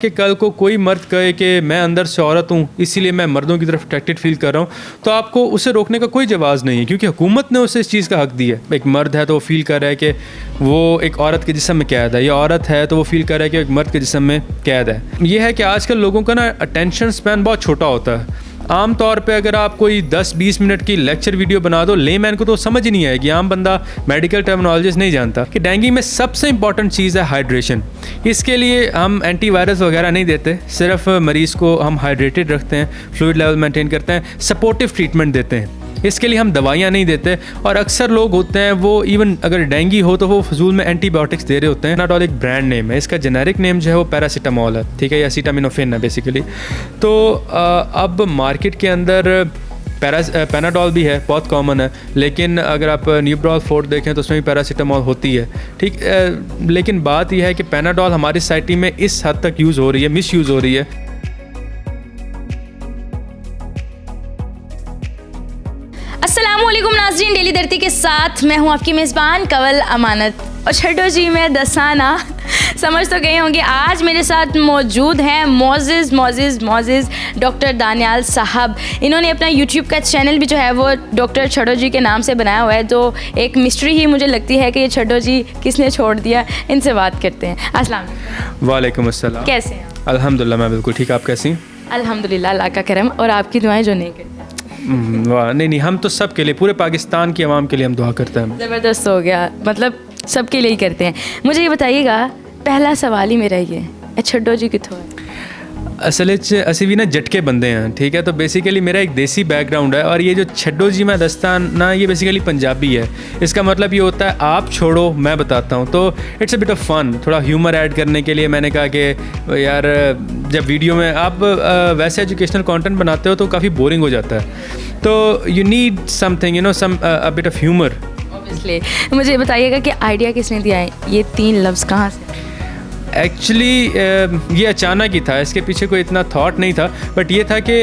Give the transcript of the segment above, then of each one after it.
कि कल को कोई मर्द कहे कि मैं अंदर से औरत हूँ इसीलिए मैं मर्दों की तरफ अट्रैक्टेड फील कर रहा हूँ, तो आपको उसे रोकने का कोई जवाब नहीं है, क्योंकि हुकूमत ने उसे इस चीज़ का हक दिया है। एक मर्द है तो वो फील कर रहा है कि वो एक औरत के जिस्म में कैद है, या औरत है तो वो फील कर रहा है कि एक मर्द के जिस्म में कैद है। ये है कि आजकल लोगों का ना अटेंशन स्पैन बहुत छोटा होता है। आम तौर पे अगर आप कोई 10-20 मिनट की लेक्चर वीडियो बना दो, लेमैन को तो समझ ही नहीं आएगी। आम बंदा मेडिकल टर्मिनोलॉजिस्ट नहीं जानता कि डेंगू में सबसे इंपॉर्टेंट चीज़ है हाइड्रेशन। इसके लिए हम एंटीवायरस वगैरह नहीं देते, सिर्फ मरीज़ को हम हाइड्रेटेड रखते हैं, फ्लूइड लेवल मेंटेन करते हैं, सपोर्टिव ट्रीटमेंट देते हैं। इसके लिए हम दवाइयाँ नहीं देते। और अक्सर लोग होते हैं वो इवन अगर डेंगू हो तो वो फजूल में एंटीबायोटिक्स दे रहे होते हैं। पैनाडोल एक ब्रांड नेम है, इसका जेनेरिक नेम जो है वो पैरासीटामोल है, ठीक है, या एसिटामिनोफेन है बेसिकली। तो अब मार्केट के अंदर पैनाडोल भी है, बहुत कॉमन है, लेकिन अगर आप न्यूब्रॉल 4 देखें तो उसमें भी पैरासीटामोल होती है, ठीक। लेकिन बात यह है कि पैनाडोल हमारी सोसाइटी में इस हद तक यूज़ हो रही है, मिस यूज़ हो रही है। अस्सलामुअलैकुम नाज़रीन, डेली धरती के साथ मैं हूं आपकी मेज़बान कंवल अमानत। और छड्डो जी मैं दसाना समझ तो गए होंगे। आज मेरे साथ मौजूद हैं मोज़ेज़ डॉक्टर दानियाल साहब। इन्होंने अपना यूट्यूब का चैनल भी जो है वो डॉक्टर छड्डो जी के नाम से बनाया हुआ है, तो एक मिस्ट्री ही मुझे लगती है कि ये छड्डो जी किसने छोड़ दिया। इनसे बात करते हैं। अस्सलाम वालेकुम अस्सलाम। कैसे हैं? अल्हम्दुलिल्लाह मैं बिल्कुल ठीक। आप कैसी हैं? अल्हम्दुलिल्लाह, अल्लाह का करम और आपकी दुआएं जो नहीं करती। वाह, नहीं, हम तो सब के लिए, पूरे पाकिस्तान की आवाम के लिए हम दुआ करते हैं। ज़बरदस्त हो गया, मतलब सब के लिए ही करते हैं। मुझे ये बताइएगा, पहला सवाल ही मेरा ये छड्डो जी कितों है? असल असी भी ना जटके बंदे हैं, ठीक है। तो बेसिकली मेरा एक देसी बैकग्राउंड है, और ये जो छड्डो जी मैं दस्तान ना, ये बेसिकली पंजाबी है। इसका मतलब ये होता है आप छोड़ो मैं बताता हूँ। तो it's a bit of fun, थोड़ा ह्यूमर ऐड करने के लिए मैंने कहा कि यार जब वीडियो में आप वैसे एजुकेशनल कंटेंट बनाते हो तो काफ़ी बोरिंग हो जाता है, तो you need something, you know, some a bit of humour. Obviously मुझे बताइएगा कि आइडिया किसने दिया है, ये 3 लफ्ज़ कहाँ से? एक्चुअली ये अचानक ही था, इसके पीछे कोई इतना थॉट नहीं था, बट ये था कि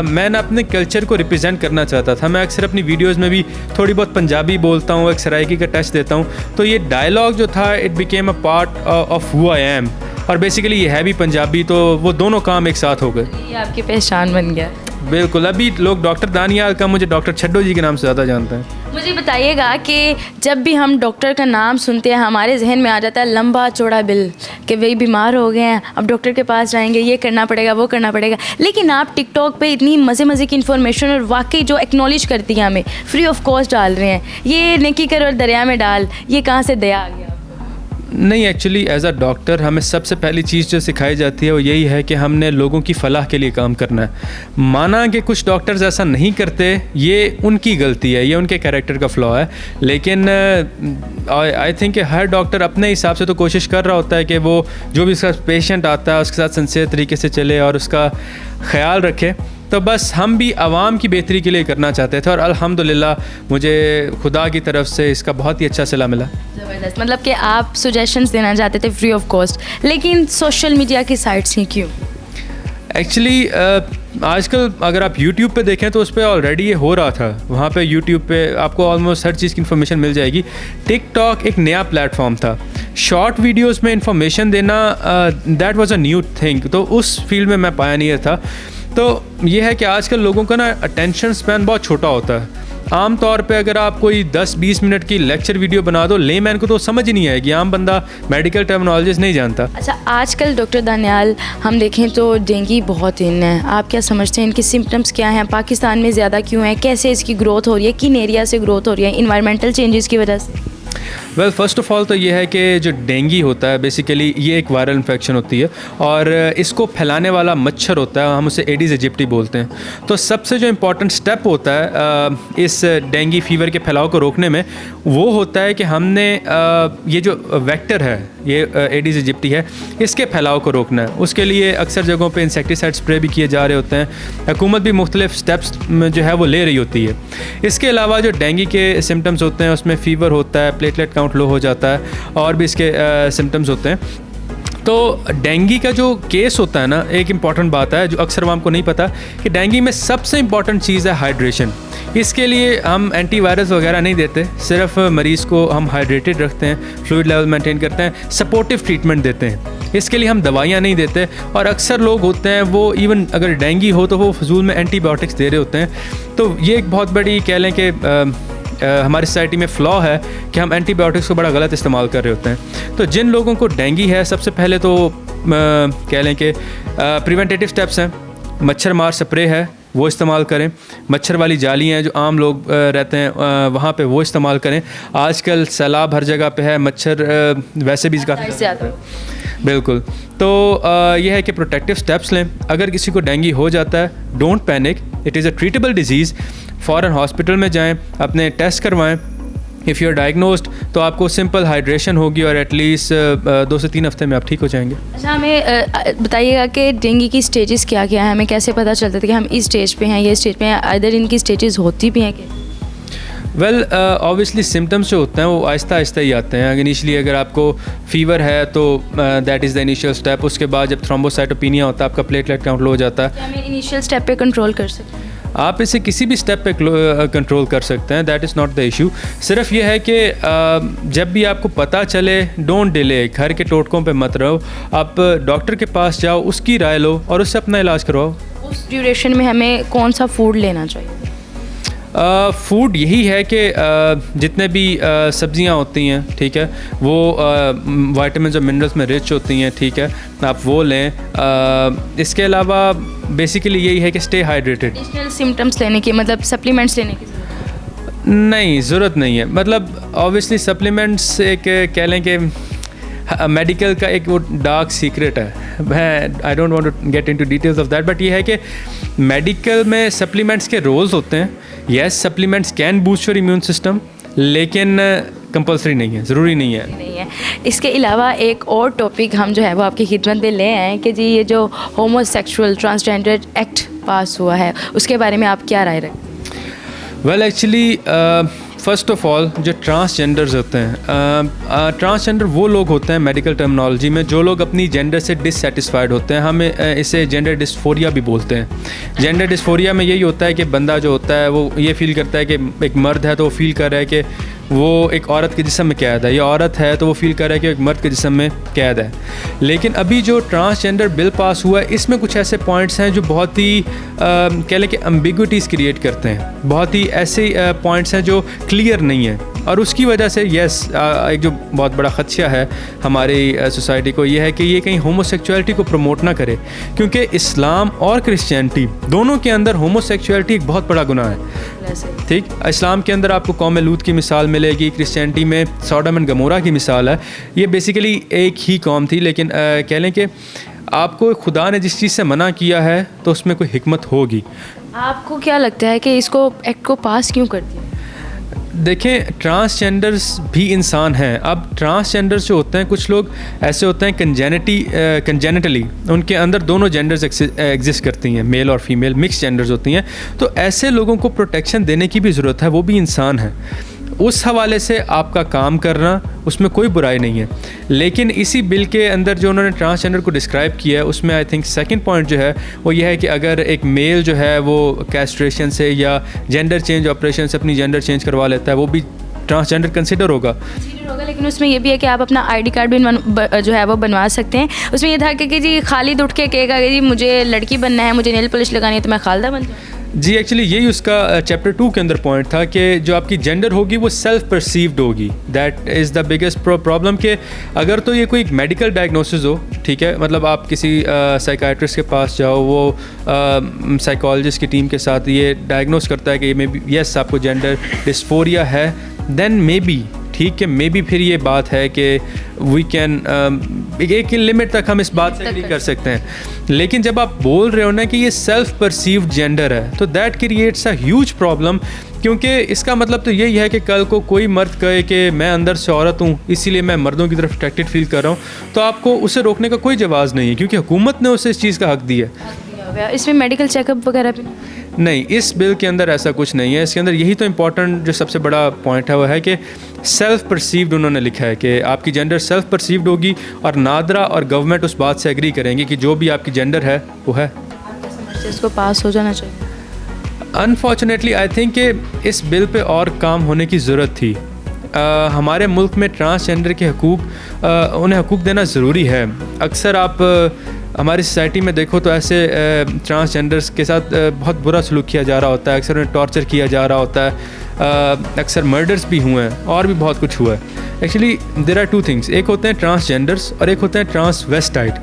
मैं ना अपने कल्चर को रिप्रेजेंट करना चाहता था। मैं अक्सर अपनी वीडियोस में भी थोड़ी बहुत पंजाबी बोलता हूँ, एक सराइकी का टच देता हूँ, तो ये डायलॉग जो था it became a part of who I am. और बेसिकली ये है भी पंजाबी, तो वो दोनों काम एक साथ हो गए। ये आपकी पहचान बन गया। बिल्कुल, अभी लोग डॉक्टर दानियाल का मुझे डॉक्टर छड्डो जी के नाम से ज़्यादा जानते हैं। मुझे बताइएगा कि जब भी हम डॉक्टर का नाम सुनते हैं हमारे जहन में आ जाता है लंबा चौड़ा बिल, कि वही बीमार हो गए हैं, अब डॉक्टर के पास जाएंगे, ये करना पड़ेगा, वो करना पड़ेगा। लेकिन आप टिकटॉक पे इतनी मज़े की इन्फॉर्मेशन और वाकई जो एक्नॉलेज करती है हमें, फ्री ऑफ कॉस्ट डाल रहे हैं। ये नेकी कर और दरिया में डाल, ये कहाँ से दया आ गया? नहीं, एक्चुअली एज अ डॉक्टर हमें सबसे पहली चीज़ जो सिखाई जाती है वो यही है कि हमने लोगों की फलाह के लिए काम करना है। माना कि कुछ डॉक्टर्स ऐसा नहीं करते, ये उनकी गलती है, ये उनके कैरेक्टर का फ्लॉ है, लेकिन आई थिंक कि हर डॉक्टर अपने हिसाब से तो कोशिश कर रहा होता है कि वो जो भी उसका पेशेंट आता है उसके साथ सिंसियर तरीके से चले और उसका ख्याल रखे। तो बस हम भी आवाम की बेहतरी के लिए करना चाहते थे, और अल्हम्दुलिल्लाह मुझे खुदा की तरफ से इसका बहुत ही अच्छा सिला मिला। ज़बरदस्त, मतलब कि आप सुजेशंस देना चाहते थे फ्री ऑफ कॉस्ट, लेकिन सोशल मीडिया की साइट्स ही क्यों? एक्चुअली आजकल अगर आप YouTube पे देखें तो उस पर ऑलरेडी ये हो रहा था। वहाँ पे YouTube पे आपको ऑलमोस्ट हर चीज़ की इन्फॉर्मेशन मिल जाएगी। टिकटॉक एक नया प्लेटफॉर्म था, शॉर्ट वीडियोस में इन्फॉर्मेशन देना that was a new thing, तो उस फील्ड में मैं पायनियर था। तो ये है कि आजकल लोगों का ना अटेंशन स्पैन बहुत छोटा होता है। आम तौर पे अगर आप कोई 10-20 मिनट की लेक्चर वीडियो बना दो, लेमैन को तो समझ ही नहीं आएगी। आम बंदा मेडिकल टर्मिनोलॉजिस्ट नहीं जानता। अच्छा, आजकल डॉक्टर दानियाल हम देखें तो डेंगू बहुत इन है, आप क्या समझते हैं इनके सिम्टम्स क्या हैं, पाकिस्तान में ज़्यादा क्यों है, कैसे इसकी ग्रोथ हो रही है, किन एरिया से ग्रोथ हो रही है, इन्वायरमेंटल चेंजेस की वजह से? वेल, फर्स्ट ऑफ ऑल तो ये है कि जो डेंगू होता है बेसिकली ये एक वायरल इन्फेक्शन होती है, और इसको फैलाने वाला मच्छर होता है, हम उसे एडिस एजिप्टी बोलते हैं। तो सबसे जो इम्पोर्टेंट स्टेप होता है इस डेंगू फीवर के फैलाव को रोकने में, वो होता है कि हमने ये जो वेक्टर है, ये एडिस एजिप्टी है, इसके फैलाव को रोकना है। उसके लिए अक्सर जगहों पे इंसेक्टिसाइड स्प्रे भी किए जा रहे होते हैं। हुकूमत भी मुख्तलिफ स्टेप्स जो है वो ले रही होती है। इसके अलावा जो डेंगू के सिम्टम्स होते हैं उसमें फ़ीवर होता है, प्लेटलेट काउंट लो हो जाता है, और भी इसके सिम्टम्स होते हैं। तो डेंगू का जो केस होता है ना, एक इम्पॉर्टेंट बात है जो अक्सर आवाम को नहीं पता, कि डेंगू में सबसे इम्पॉर्टेंट चीज़ है हाइड्रेशन। इसके लिए हम एंटीवायरस वगैरह नहीं देते, सिर्फ मरीज़ को हम हाइड्रेटेड रखते हैं, फ्लूइड लेवल मेंटेन करते हैं, सपोर्टिव ट्रीटमेंट देते हैं। इसके लिए हम दवाइयाँ नहीं देते। और अक्सर लोग होते हैं वो इवन अगर डेंगू हो तो वो फजूल में एंटीबायोटिक्स दे रहे होते हैं। तो ये एक बहुत बड़ी कह लें कि हमारी सोसाइटी में फ्लॉ है कि हम एंटीबायोटिक्स को बड़ा गलत इस्तेमाल कर रहे होते हैं। तो जिन लोगों को डेंगू है, सबसे पहले तो कह लें कि प्रिवेंटिव स्टेप्स हैं, मच्छर मार स्प्रे है वो इस्तेमाल करें, मच्छर वाली जालियाँ हैं जो आम लोग रहते हैं वहाँ पे वो इस्तेमाल करें। आजकल सैलाब हर जगह पे है, मच्छर वैसे भी काफ़ी बिल्कुल। तो यह है कि प्रोटेक्टिव स्टेप्स लें। अगर किसी को डेंगू हो जाता है, don't panic, it is a treatable disease. फ़ौरन हॉस्पिटल में जाएं, अपने टेस्ट करवाएं। इफ़ यू आर डायग्नोस्ड तो आपको सिंपल हाइड्रेशन होगी और एटलीस्ट 2 से 3 हफ्ते में आप ठीक हो जाएंगे। अच्छा, हमें बताइएगा कि डेंगू की स्टेजेस क्या क्या है, हमें कैसे पता चलता था कि हम इस स्टेज पे हैं, ये स्टेज पे हैं, अदर इनकी स्टेजेस होती भी हैं क्या? वेल ऑब्वियसली सिम्टम्स जो होते हैं वो आहिस्ता आहिस्ता ही आते हैं। इनिशियली अगर आपको फीवर है तो that is the initial step. उसके बाद जब थ्रोम्बोसाइटोपिनिया होता है, आपका प्लेटलेट काउंट लो हो जाता है। क्या हमें इनिशियल स्टेप पे कंट्रोल कर सकते हैं? आप इसे किसी भी स्टेप पे कंट्रोल कर सकते हैं, that is not the issue. सिर्फ ये है कि जब भी आपको पता चले, डोंट डिले, घर के टोटकों पे मत रहो, आप डॉक्टर के पास जाओ, उसकी राय लो और उससे अपना इलाज करवाओ। उस ड्यूरेशन में हमें कौन सा फूड लेना चाहिए? फूड यही है कि जितने भी सब्जियां होती हैं, ठीक है, वो विटामिन और मिनरल्स में रिच होती हैं, ठीक है, आप वो लें। इसके अलावा बेसिकली यही है कि स्टे हाइड्रेटेड। एडिशनल सिम्टम्स लेने की, मतलब सप्लीमेंट्स लेने की नहीं ज़रूरत नहीं है। मतलब ऑब्वियसली सप्लीमेंट्स एक कह लें कि मेडिकल का एक वो डार्क सीक्रेट है। मैं I don't want to get into details of that, but ये है कि मेडिकल में सप्लीमेंट्स के रोल्स होते हैं। Yes, supplements can boost your immune system, लेकिन कंपलसरी नहीं है, ज़रूरी नहीं है। इसके अलावा एक और टॉपिक हम जो है वो आपकी खिदमत में ले आए कि जी ये जो होमोसेक्सुअल ट्रांसजेंडर एक्ट पास हुआ है, उसके बारे में आप क्या राय रखते हैं? Well actually first of all जो ट्रांसजेंडर्स होते हैं, ट्रांसजेंडर वो लोग होते हैं मेडिकल टर्मिनोलॉजी में जो लोग अपनी जेंडर से डिससेटिस्फाइड होते हैं। हम इसे जेंडर डिस्फोरिया भी बोलते हैं। जेंडर डिस्फोरिया में यही होता है कि बंदा जो होता है वो ये फील करता है कि एक मर्द है तो वो फील कर रहा है कि वो एक औरत के जिस्म में कैद है, या औरत है तो वो फील कर रहा है कि एक मर्द के जिस्म में कैद है। लेकिन अभी जो ट्रांसजेंडर बिल पास हुआ है, इसमें कुछ ऐसे पॉइंट्स हैं जो बहुत ही कह लें कि एम्बिग्विटीज़ क्रिएट करते हैं। बहुत ही ऐसे पॉइंट्स हैं जो क्लियर नहीं है, और उसकी वजह से एक जो बहुत बड़ा खदशा है हमारी सोसाइटी को, ये है कि ये कहीं होमोसेक्सुअलिटी को प्रमोट ना करे, क्योंकि इस्लाम और क्रिश्चियनिटी दोनों के अंदर होमोसेक्सुअलिटी एक बहुत बड़ा गुनाह है। ठीक, इस्लाम के अंदर आपको कौम लूत की मिसाल मिलेगी, क्रिश्चियनिटी में सोडम एंड गमोरा की मिसाल है। ये बेसिकली एक ही कौम थी, लेकिन कह लें कि आपको खुदा ने जिस चीज़ से मना किया है तो उसमें कोई हिकमत होगी। आपको क्या लगता है कि इसको एक्ट को पास क्यों कर दिया? देखें, ट्रांसजेंडर्स भी इंसान हैं। अब ट्रांसजेंडर्स जो होते हैं, कुछ लोग ऐसे होते हैं कंजेनिटली उनके अंदर दोनों जेंडर्स एग्जिस्ट करती हैं, मेल और फीमेल मिक्स जेंडर्स होती हैं। तो ऐसे लोगों को प्रोटेक्शन देने की भी ज़रूरत है, वो भी इंसान है। उस हवाले से आपका काम करना, उसमें कोई बुराई नहीं है। लेकिन इसी बिल के अंदर जो उन्होंने ट्रांसजेंडर को डिस्क्राइब किया है, उसमें आई थिंक सेकंड पॉइंट जो है वो ये है कि अगर एक मेल जो है वो कैस्ट्रेशन से या जेंडर चेंज ऑपरेशन से अपनी जेंडर चेंज करवा लेता है, वो भी ट्रांसजेंडर कंसिडर होगा। लेकिन उसमें ये भी है कि आप अपना आईडी कार्ड भी जो है वो बनवा सकते हैं। उसमें ये था कि जी खालिद उठ के कहेगा कि जी मुझे लड़की बनना है, मुझे नेल पॉलिश लगानी है, तो मैं खालिदा बन जाऊँ। जी, एक्चुअली यही उसका चैप्टर 2 के अंदर पॉइंट था कि जो आपकी जेंडर होगी वो सेल्फ परसीव्ड होगी। That is the biggest problem. कि अगर तो ये कोई मेडिकल डायग्नोसिस हो, ठीक है, मतलब आप किसी साइकाइट्रिस्ट के पास जाओ, वो साइकोलॉजिस्ट की टीम के साथ ये डायग्नोस करता है कि मे बी यस आपको जेंडर डिस्फोरिया है, देन मे बी ठीक है, मे बी फिर ये बात है कि वी कैन एक लिमिट तक हम इस बात से एग्री कर सकते हैं। लेकिन जब आप बोल रहे हो ना कि ये सेल्फ परसीव्ड जेंडर है, तो that creates a huge problem. क्योंकि इसका मतलब तो यही है कि कल को कोई मर्द कहे कि मैं अंदर से औरत हूँ, इसीलिए मैं मर्दों की तरफ अट्रैक्टेड फील कर रहा हूँ, तो आपको उसे रोकने का कोई जवाब नहीं है, क्योंकि हुकूमत ने उसे इस चीज़ का हक दिया है। इसमें मेडिकल चेकअप वगैरह भी नहीं, इस बिल के अंदर ऐसा कुछ नहीं है। इसके अंदर यही तो इम्पॉर्टेंट जो सबसे बड़ा पॉइंट है वो है कि सेल्फ परसीव्ड उन्होंने लिखा है कि आपकी जेंडर सेल्फ परसीव्ड होगी, और नादरा और गवर्नमेंट उस बात से एग्री करेंगे कि जो भी आपकी जेंडर है वो है। इसको पास हो जाना चाहिए। अनफॉर्चुनेटली आई थिंक कि इस बिल पे और काम होने की ज़रूरत थी। हमारे मुल्क में ट्रांसजेंडर के हकूक़, उन्हें हकूक़ देना ज़रूरी है। अक्सर आप हमारी सोसाइटी में देखो तो ऐसे ट्रांसजेंडर्स के साथ बहुत बुरा सलूक किया जा रहा होता है, अक्सर उन्हें टॉर्चर किया जा रहा होता है, अक्सर मर्डर्स भी हुए हैं और भी बहुत कुछ हुआ है। Actually there are two things, एक होते हैं ट्रांसजेंडर्स और एक होते हैं ट्रांसवेस्टाइट।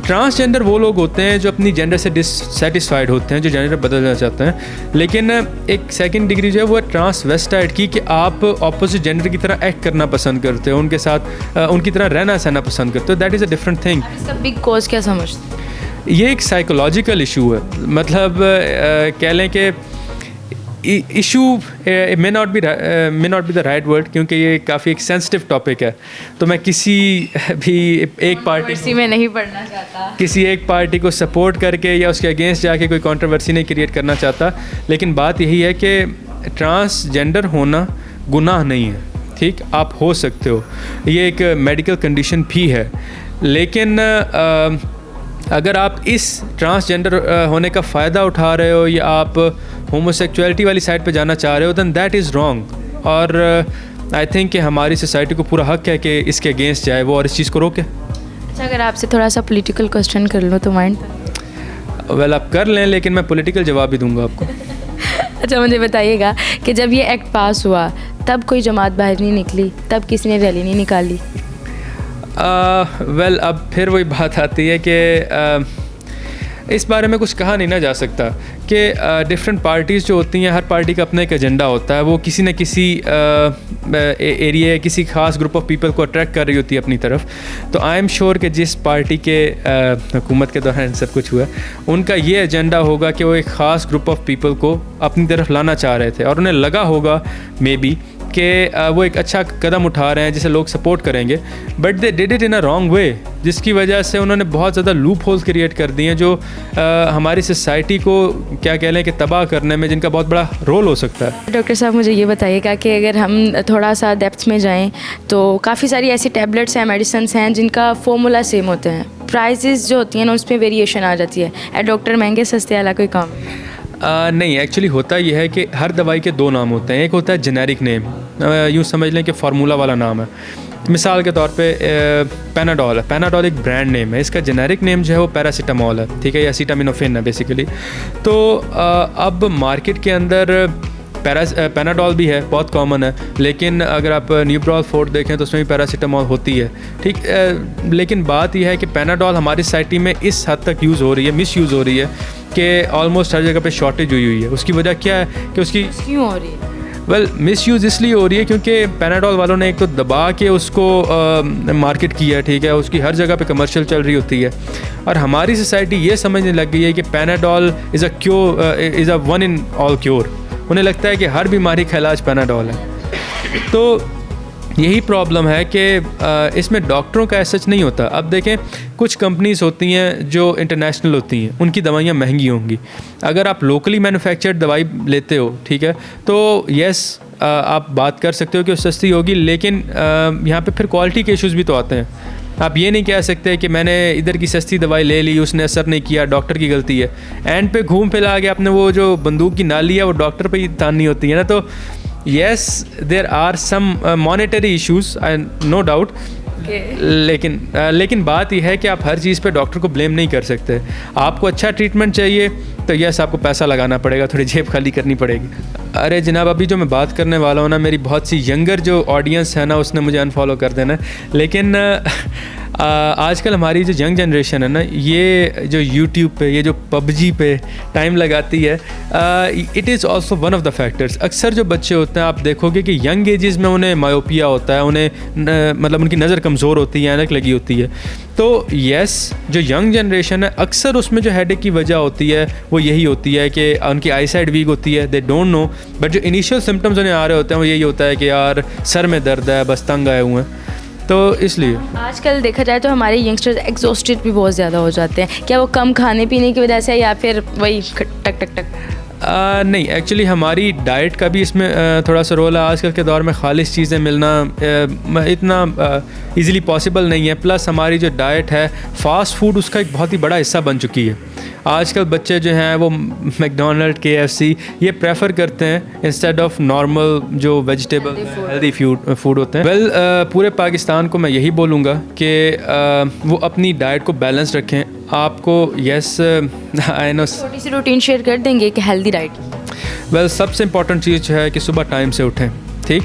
ट्रांसजेंडर वो लोग होते हैं जो अपनी जेंडर से डिससेटिस्फाइड होते हैं, जो जेंडर बदलना चाहते हैं, लेकिन एक सेकंड डिग्री जो है वो है ट्रांसवेस्टाइट की, कि आप ऑपोजिट जेंडर की तरह एक्ट करना पसंद करते हो, उनके साथ उनकी तरह रहना सहना पसंद करते हो। That is a different thing. इसका बिग कॉज क्या समझते हैं? ये एक साइकोलॉजिकल इशू है, मतलब कह लें कि issue may not be the right word, क्योंकि ये काफ़ी एक सेंसिटिव टॉपिक है, तो मैं किसी भी एक पार्टी में नहीं पढ़ना चाहता, किसी एक पार्टी को सपोर्ट करके या उसके अगेंस्ट जाके कोई कंट्रोवर्सी नहीं क्रिएट करना चाहता। लेकिन बात यही है कि ट्रांसजेंडर होना गुनाह नहीं है, ठीक, आप हो सकते हो, ये एक मेडिकल कंडीशन भी है। लेकिन अगर आप इस ट्रांसजेंडर होने का फ़ायदा उठा रहे हो या आप होमोसेक्सुअलिटी वाली साइड पे जाना चाह रहे हो, दैन दैट इज़ रॉन्ग। और आई थिंक कि हमारी सोसाइटी को पूरा हक है कि इसके अगेंस्ट जाए वो और इस चीज़ को रोके। अच्छा, अगर आपसे थोड़ा सा पॉलिटिकल क्वेश्चन कर लो तो माइंड? वेल, आप कर लें, लेकिन मैं पॉलिटिकल जवाब भी दूंगा आपको। अच्छा, मुझे बताइएगा कि जब ये एक्ट पास हुआ तब कोई जमात बाहर नहीं निकली, तब किसी ने रैली नहीं निकाली? वेल, अब फिर वही बात आती है कि इस बारे में कुछ कहा नहीं ना जा सकता कि डिफरेंट पार्टीज़ जो होती हैं, हर पार्टी का अपना एक एजेंडा होता है, वो किसी न किसी एरिया, किसी खास ग्रुप ऑफ पीपल को अट्रैक्ट कर रही होती है अपनी तरफ। तो आई एम श्योर कि जिस पार्टी के हुकूमत के दौरान सब कुछ हुआ, उनका ये एजेंडा होगा कि वो एक ख़ास ग्रुप ऑफ पीपल को अपनी तरफ लाना चाह रहे थे, और उन्हें लगा होगा मे बी कि वो एक अच्छा कदम उठा रहे हैं जिसे लोग सपोर्ट करेंगे, but they did it in a wrong way, जिसकी वजह से उन्होंने बहुत ज़्यादा लूप होल्स क्रिएट कर दिए हैं जो हमारी सोसाइटी को क्या कह लें कि तबाह करने में जिनका बहुत बड़ा रोल हो सकता है। डॉक्टर साहब, मुझे ये बताइएगा कि अगर हम थोड़ा सा डेप्थ में जाएं तो काफ़ी सारी ऐसी टैबलेट्स हैं, मेडिसिन्स हैं जिनका फॉर्मूला सेम होते हैं, प्राइसेस जो होती हैं ना उसमें वेरिएशन आ जाती है। डॉक्टर महंगे सस्ते वाला कोई काम? नहीं, एक्चुअली होता यह है कि हर दवाई के दो नाम होते हैं। एक होता है जेनेरिक नेम, यूँ समझ लें कि फार्मूला वाला नाम है। मिसाल के तौर पे पैनाडोल है, पैनाडोल एक ब्रांड नेम है, इसका जेनेरिक नेम जो है वो पैरासीटामोल है, ठीक है, या एसिटामिनोफेन है बेसिकली। तो अब मार्केट के अंदर पैनाडोल भी है, बहुत कॉमन है, लेकिन अगर आप न्यूब्रोल फोर्ट देखें तो उसमें भी पैरासीटामोल होती है, ठीक। लेकिन बात यह है कि पैनाडोल हमारी सोसाइटी में इस हद तक यूज़ हो रही है, मिस यूज़ हो रही है कि ऑलमोस्ट हर जगह पे शॉर्टेज हुई है। उसकी वजह क्या है कि उसकी क्यों हो रही है? वेल, मिस यूज़ इसलिए हो रही है क्योंकि पैनाडोल वालों ने एक तो दबा के उसको मार्केट किया, ठीक है, उसकी हर जगह पे कमर्शियल चल रही होती है, और हमारी सोसाइटी ये समझने लग गई है कि Panadol is a one in all cure. उन्हें लगता है कि हर बीमारी का इलाज पैनाडोल है। तो यही प्रॉब्लम है कि इसमें डॉक्टरों का ऐसा सच नहीं होता। अब देखें, कुछ कंपनीज़ होती हैं जो इंटरनेशनल होती हैं, उनकी दवाइयाँ महंगी होंगी। अगर आप लोकली मैन्युफैक्चर्ड दवाई लेते हो, ठीक है, तो यस आप बात कर सकते हो कि वो सस्ती होगी, लेकिन यहाँ पे फिर क्वालिटी के इश्यूज़ भी तो आते हैं। आप ये नहीं कह सकते कि मैंने इधर की सस्ती दवाई ले ली, उसने असर नहीं किया, डॉक्टर की गलती है। एंड पे घूम फिर आगे आपने वो जो बंदूक की नाली है वो डॉक्टर पे ही ताननी होती है ना। तो yes, there are some monetary issues, no doubt, लेकिन बात यह है कि आप हर चीज़ पे डॉक्टर को ब्लेम नहीं कर सकते। आपको अच्छा ट्रीटमेंट चाहिए तो यस, आपको पैसा लगाना पड़ेगा, थोड़ी जेब खाली करनी पड़ेगी। अरे जनाब, अभी जो मैं बात करने वाला हूँ ना, मेरी बहुत सी यंगर जो ऑडियंस है ना, उसने मुझे अनफॉलो कर देना है। लेकिन आजकल हमारी जो यंग जनरेशन है ना, ये जो यूट्यूब पे, ये जो पबजी पे टाइम लगाती है, it is also one of the factors. अक्सर जो बच्चे होते हैं आप देखोगे कि यंग एजेस में उन्हें मायोपिया होता है, उन्हें मतलब उनकी नज़र कमज़ोर होती है, ऐनक लगी होती है। तो यस, जो यंग जनरेशन है, अक्सर उसमें जो हेडेक की वजह होती है वो यही होती है कि उनकी आई साइड वीक होती है, दे डोंट नो, बट जो इनिशियल सिम्टम्स उन्हें आ रहे होते हैं वो यही होता है कि यार सर में दर्द है, बस तंग आए हुए हैं। तो इसलिए आजकल देखा जाए तो हमारे यंगस्टर्स एग्जॉस्टेड भी बहुत ज़्यादा हो जाते हैं। क्या वो कम खाने पीने की वजह से, या फिर वही टक टक टक? नहीं, एक्चुअली हमारी डाइट का भी इसमें थोड़ा सा रोल है। आजकल के दौर में खालिश चीज़ें मिलना इतना इजीली पॉसिबल नहीं है। प्लस हमारी जो डाइट है, फास्ट फूड उसका एक बहुत ही बड़ा हिस्सा बन चुकी है। आजकल बच्चे जो हैं वो मैकडोनल्ड, KFC ये प्रेफर करते हैं इंस्टेड ऑफ नॉर्मल जो वेजिटेबल हेल्दी फूड होते हैं। पूरे पाकिस्तान को मैं यही बोलूँगा कि वो अपनी डाइट को बैलेंस रखें। आपको यस आई नो, छोटी सी रूटीन शेयर कर देंगे कि हेल्दी डाइट। सबसे इम्पॉर्टेंट चीज़ जो है कि सुबह टाइम से उठें। ठीक,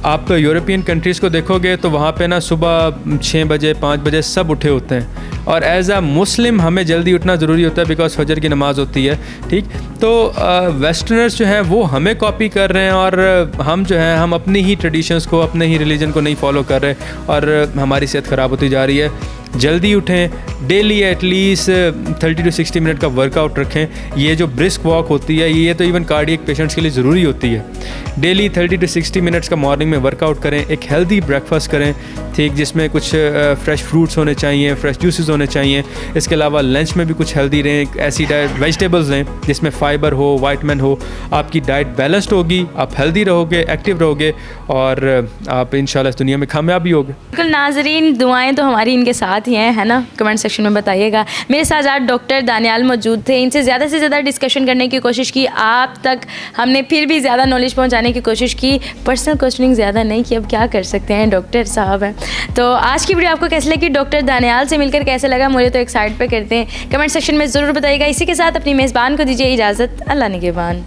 आप यूरोपियन कंट्रीज़ को देखोगे तो वहाँ पे ना सुबह 6 बजे 5 बजे सब उठे होते हैं, और एज़ अ मुस्लिम हमें जल्दी उठना ज़रूरी होता है बिकॉज फजर की नमाज़ होती है। ठीक, तो वेस्टर्नर्स जो हैं वो हमें कॉपी कर रहे हैं, और हम जो हैं हम अपनी ही ट्रेडिशंस को, अपने ही रिलीजन को नहीं फॉलो कर रहे, और हमारी सेहत ख़राब होती जा रही है। जल्दी उठें, डेली एटलीस्ट 30 to 60 मिनट का वर्कआउट रखें। ये जो ब्रिस्क वॉक होती है ये तो इवन कार्डियक पेशेंट्स के लिए ज़रूरी होती है। डेली 30 to 60 मिनट्स का मॉर्निंग में वर्कआउट करें, एक हेल्दी ब्रेकफास्ट करें, ठीक, जिसमें कुछ फ्रेश फ्रूट्स होने चाहिए, फ्रेश जूसेस होने चाहिए। इसके अलावा लंच में भी कुछ हेल्दी रहें, ऐसी डाइट वेजिटेबल्स लें जिसमें फ़ाइबर हो, वाइटमिन हो। आपकी डाइट बैलेंस्ड होगी, आप हेल्दी रहोगे, एक्टिव रहोगे, और आप इंशाल्लाह इस दुनिया में कामयाब भी होगे। बिल्कुल नाजरीन, दुआएं तो हमारी इनके साथ ही हैं, है ना? कमेंट सेक्शन में बताइएगा। मेरे साथ आज डॉक्टर दानियाल मौजूद थे। इनसे ज़्यादा से ज़्यादा डिस्कशन करने की कोशिश की, आप तक हमने फिर भी ज़्यादा नॉलेज पहुंचाने की कोशिश की। पर्सनल क्वेश्चनिंग ज़्यादा नहीं की, अब क्या कर सकते हैं, डॉक्टर साहब हैं। तो आज की वीडियो आपको कैसे लगी, डॉक्टर दानियाल से मिलकर कैसे लगा, मुझे तो एक साइड पर करते हैं, कमेंट सेक्शन में ज़रूर बताइएगा। इसी के साथ अपनी मेज़बान को दीजिए इजाज़त। अल्लाह निगहबान।